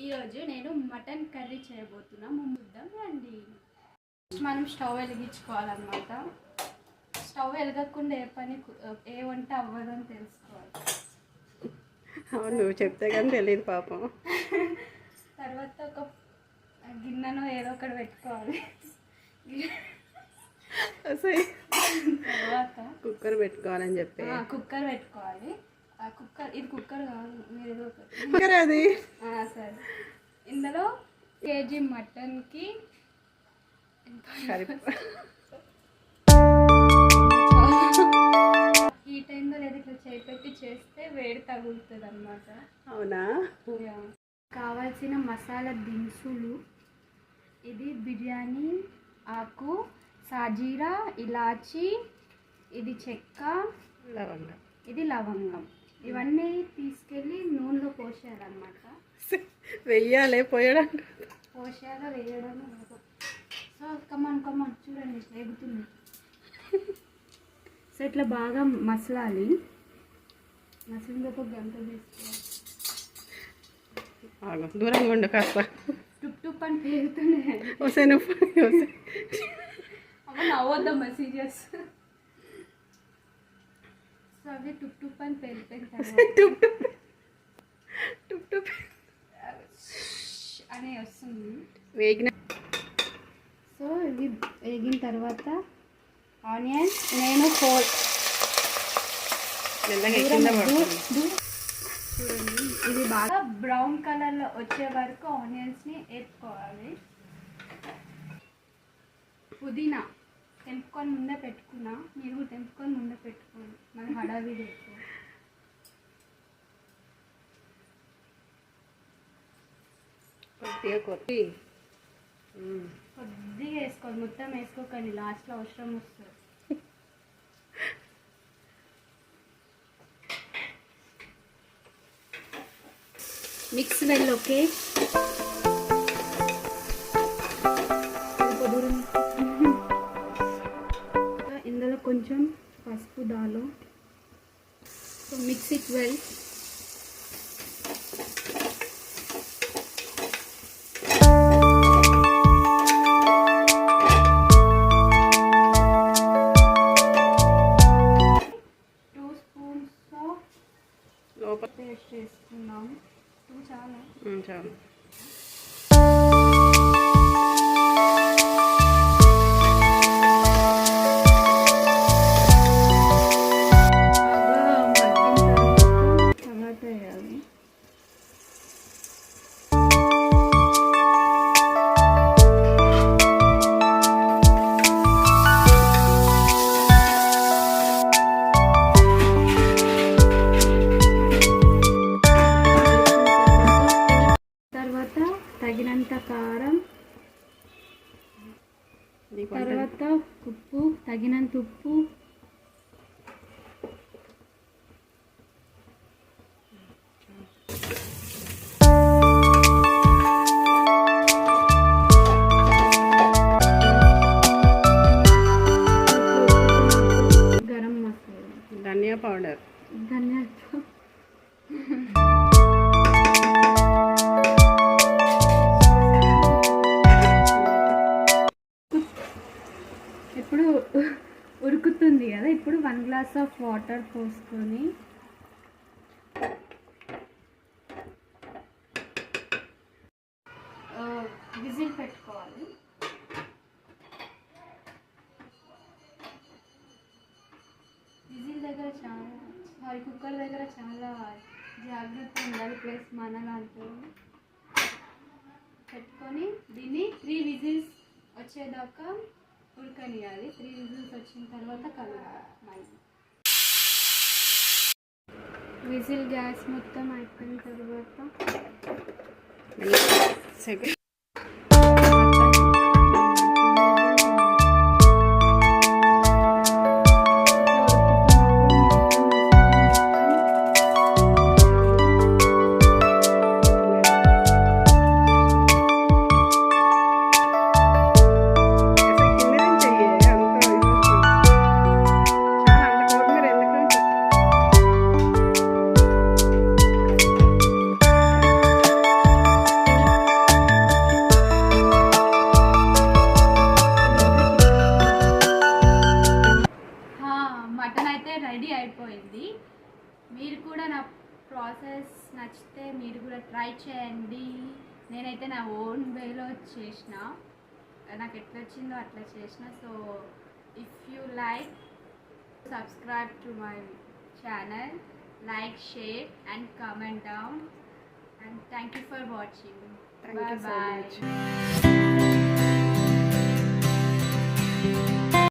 ఈరోజు నేను mutton curry చేయబోతున్నా. ముందుద్దాం రండి. మనం స్టవ్ వెలిగించుకోవాలన్నమాట. స్టవ్ వెలగకుండా ఏ వంట అవ్వదని తెలుసుకోవాలి. అవును, నువ్వు చెప్తే కానీ తెలియదు పాపం. తర్వాత ఒక గిన్నెను ఏదో ఒకటి పెట్టుకోవాలి. తర్వాత కుక్కర్ పెట్టుకోవాలని చెప్పి కుక్కర్ పెట్టుకోవాలి. ఇది కుక్కర్ కాదు, మీరు ఏదో ఒకటి అది. సరే, ఇందులో కేజీ మటన్కి ఈ టైంలో లేదా ఇట్లా చేపెట్టి చేస్తే వేడి తగులుతుంది అన్నమాట. అవునా? కావాల్సిన మసాలా దినుసులు: ఇది బిర్యానీ ఆకు, సాజీరా, ఇలాచి, ఇది చెక్క, లవంగం, ఇది లవంగం. ఇవన్నీ తీసుకెళ్ళి నూనెలో పోసేయాలన్నమాట. వెయ్యాలి, పోయడం పోసేయాలా వేయడం. సో కమాన్ చూడండి, వేగుతుంది. సో ఇట్లా బాగా మసలాలి. మసలిన ఒక గంట తీసుకోవాలి. దూరంగా ఉండు కాస్త. టుప్ అని పేరుతున్నాయి. అమ్మ నవ్వద్దమ్మా, సీరియస్. సో అవి టుప్ అని పేలిపోయిన టుప్ అనే వస్తుంది. వేగిన సో ఇవి వేగిన తర్వాత ఆనియన్స్ నేను 4 చూడండి, ఇది బాగా బ్రౌన్ కలర్లో వచ్చే వరకు ఆనియన్స్ని వేసుకోవాలి. పుదీనా తెంపుకొని ముందే పెట్టుకున్నా, మీరు తెంపుకొని ముందే పెట్టుకోండి, మన హడావిడి ఎక్కువ. కొద్దిగా వేసుకోవాలి, మొత్తం వేసుకోకండి, లాస్ట్లో అవసరం వస్తుంది. Mix well. ఓకే, ఇందులో కొంచెం పసుపు దాలో. So mix it well. Paste చేసుకుందాం. 2 చాలా. టమాటా వేయాలి. తగినంత కారం, తర్వాత ఉప్పు, తగినంత ఉప్పు, గరం మసాలా, ధనియా పౌడర్. ఇప్పుడు ఉడుకుతుంది కదా, ఇప్పుడు 1 గ్లాస్ ఆఫ్ వాటర్ పోసుకొని విజిల్ పెట్టుకోవాలి. విజిల్ దగ్గర కుక్కర్ దగ్గర చాలా జాగ్రత్త ఉండాలి, ప్లస్ మన లాంటి పెట్టుకొని దీన్ని 3 విజిల్స్ వచ్చేదాకా ఉడకనియాలి. 3 విజిల్స్ వచ్చిన తర్వాత కలపాలి. విజిల్ గ్యాస్ మొత్తం అయిపోయిన తర్వాత మీరు కూడా నా ప్రాసెస్ నచ్చితే మీరు కూడా ట్రై చేయండి. నేనైతే నా ఓన్ వేలో చేసిన, నాకు ఎట్లా వచ్చిందో అట్లా చేసిన. So if you like, subscribe to my channel, like, share and comment down, and thank you for watching. Thank you so Bye bye. much.